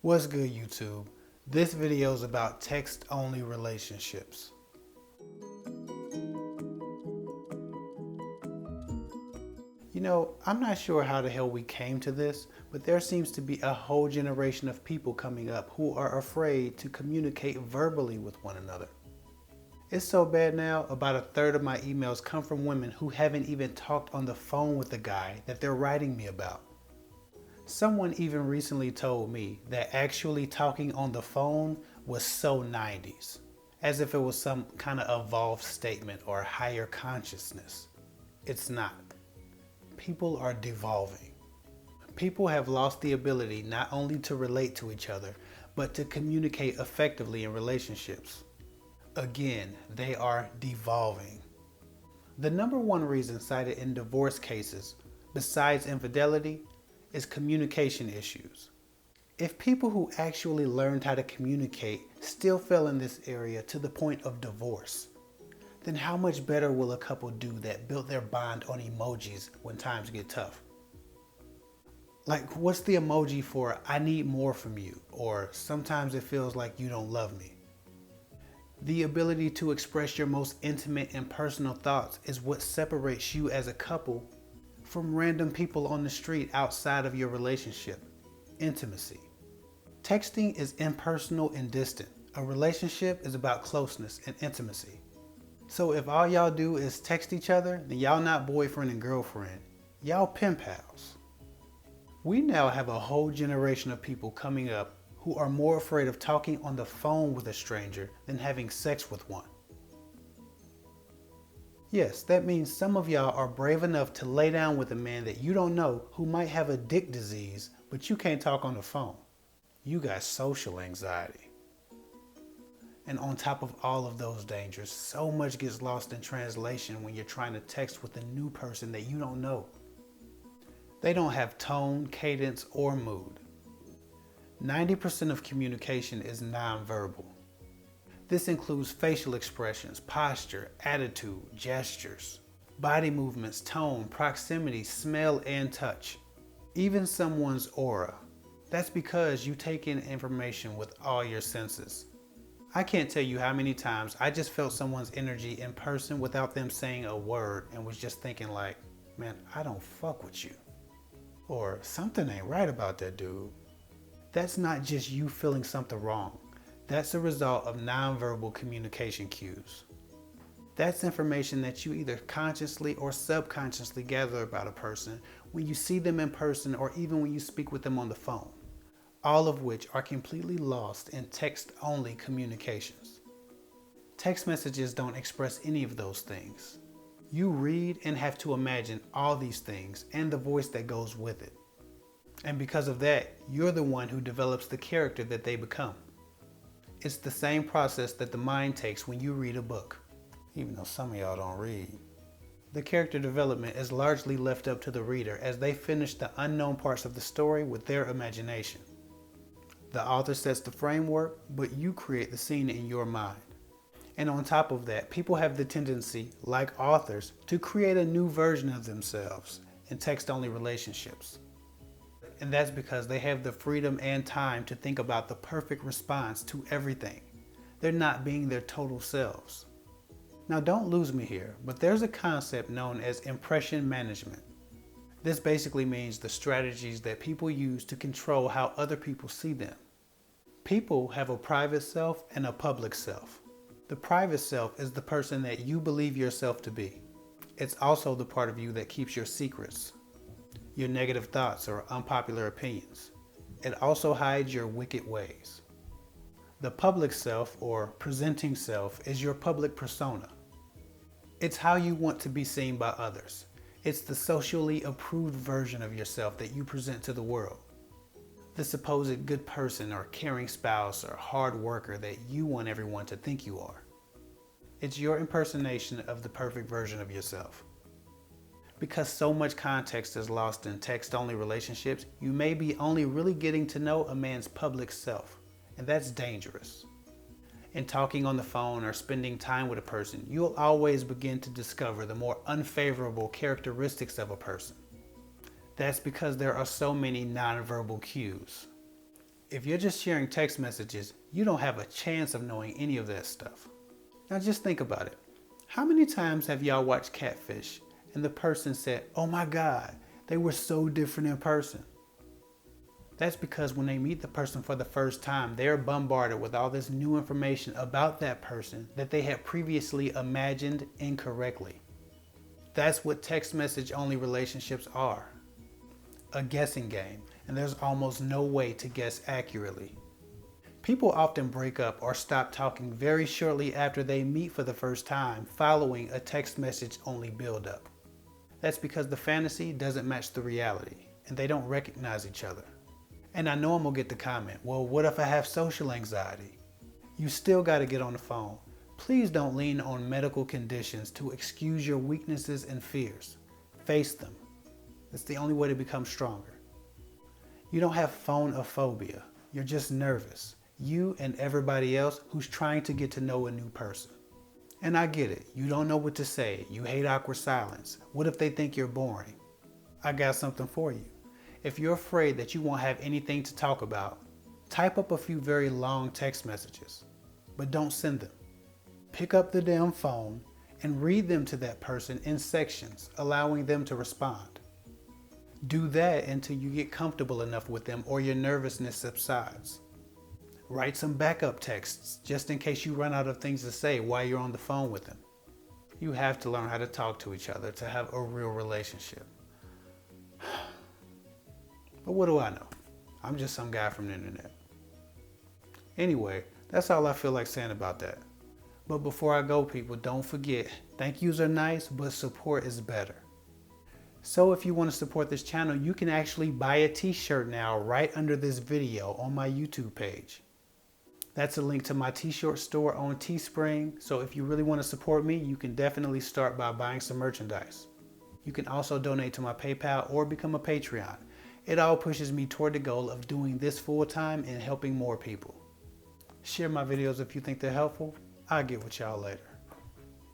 What's good, YouTube? This video is about text-only relationships. I'm not sure how the hell we came to this, but there seems to be a whole generation of people coming up who are afraid to communicate verbally with one another. It's so bad now, about a third of my emails come from women who haven't even talked on the phone with the guy that they're writing me about. Someone even recently told me that actually talking on the phone was so 90s, as if it was some kind of evolved statement or higher consciousness. It's not. People are devolving. People have lost the ability not only to relate to each other, but to communicate effectively in relationships. Again, they are devolving. The number one reason cited in divorce cases, besides infidelity, is communication issues. If people who actually learned how to communicate still fail in this area to the point of divorce, then how much better will a couple do that built their bond on emojis when times get tough? Like, what's the emoji for "I need more from you" or "sometimes it feels like you don't love me"? The ability to express your most intimate and personal thoughts is what separates you as a couple from random people on the street outside of your relationship. Intimacy. Texting is impersonal and distant. A relationship is about closeness and intimacy. So if all y'all do is text each other, then y'all not boyfriend and girlfriend. Y'all penpals. We now have a whole generation of people coming up who are more afraid of talking on the phone with a stranger than having sex with one. Yes, that means some of y'all are brave enough to lay down with a man that you don't know who might have a dick disease, but you can't talk on the phone. You got social anxiety. And on top of all of those dangers, so much gets lost in translation when you're trying to text with a new person that you don't know. They don't have tone, cadence, or mood. 90% of communication is nonverbal. This includes facial expressions, posture, attitude, gestures, body movements, tone, proximity, smell, and touch. Even someone's aura. That's because you take in information with all your senses. I can't tell you how many times I just felt someone's energy in person without them saying a word and was just thinking like, man, I don't fuck with you. Or something ain't right about that dude. That's not just you feeling something wrong. That's a result of nonverbal communication cues. That's information that you either consciously or subconsciously gather about a person when you see them in person or even when you speak with them on the phone, all of which are completely lost in text-only communications. Text messages don't express any of those things. You read and have to imagine all these things and the voice that goes with it. And because of that, you're the one who develops the character that they become. It's the same process that the mind takes when you read a book, even though some of y'all don't read. The character development is largely left up to the reader as they finish the unknown parts of the story with their imagination. The author sets the framework, but you create the scene in your mind. And on top of that, people have the tendency, like authors, to create a new version of themselves in text-only relationships. And that's because they have the freedom and time to think about the perfect response to everything. They're not being their total selves. Now don't lose me here, but there's a concept known as impression management. This basically means the strategies that people use to control how other people see them. People have a private self and a public self. The private self is the person that you believe yourself to be. It's also the part of you that keeps your secrets, your negative thoughts or unpopular opinions. It also hides your wicked ways. The public self or presenting self is your public persona. It's how you want to be seen by others. It's the socially approved version of yourself that you present to the world. The supposed good person or caring spouse or hard worker that you want everyone to think you are. It's your impersonation of the perfect version of yourself. Because so much context is lost in text-only relationships, you may be only really getting to know a man's public self, and that's dangerous. In talking on the phone or spending time with a person, you'll always begin to discover the more unfavorable characteristics of a person. That's because there are so many nonverbal cues. If you're just sharing text messages, you don't have a chance of knowing any of that stuff. Now just think about it. How many times have y'all watched Catfish and the person said, "Oh my God, they were so different in person"? That's because when they meet the person for the first time, they're bombarded with all this new information about that person that they had previously imagined incorrectly. That's what text message only relationships are. A guessing game, and there's almost no way to guess accurately. People often break up or stop talking very shortly after they meet for the first time following a text message only buildup. That's because the fantasy doesn't match the reality and they don't recognize each other. And I know I'm gonna get the comment, well, what if I have social anxiety? You still gotta get on the phone. Please don't lean on medical conditions to excuse your weaknesses and fears. Face them. That's the only way to become stronger. You don't have phonophobia. You're just nervous. You and everybody else who's trying to get to know a new person. And I get it. You don't know what to say. You hate awkward silence. What if they think you're boring? I got something for you. If you're afraid that you won't have anything to talk about, type up a few very long text messages, but don't send them. Pick up the damn phone and read them to that person in sections, allowing them to respond. Do that until you get comfortable enough with them or your nervousness subsides. Write some backup texts just in case you run out of things to say while you're on the phone with them. You have to learn how to talk to each other to have a real relationship. But what do I know? I'm just some guy from the internet. Anyway, that's all I feel like saying about that. But before I go, people, don't forget, thank yous are nice, but support is better. So if you want to support this channel, you can actually buy a t-shirt now right under this video on my YouTube page. That's a link to my t-shirt store on Teespring. So if you really want to support me, you can definitely start by buying some merchandise. You can also donate to my PayPal or become a Patreon. It all pushes me toward the goal of doing this full time and helping more people. Share my videos if you think they're helpful. I'll get with y'all later.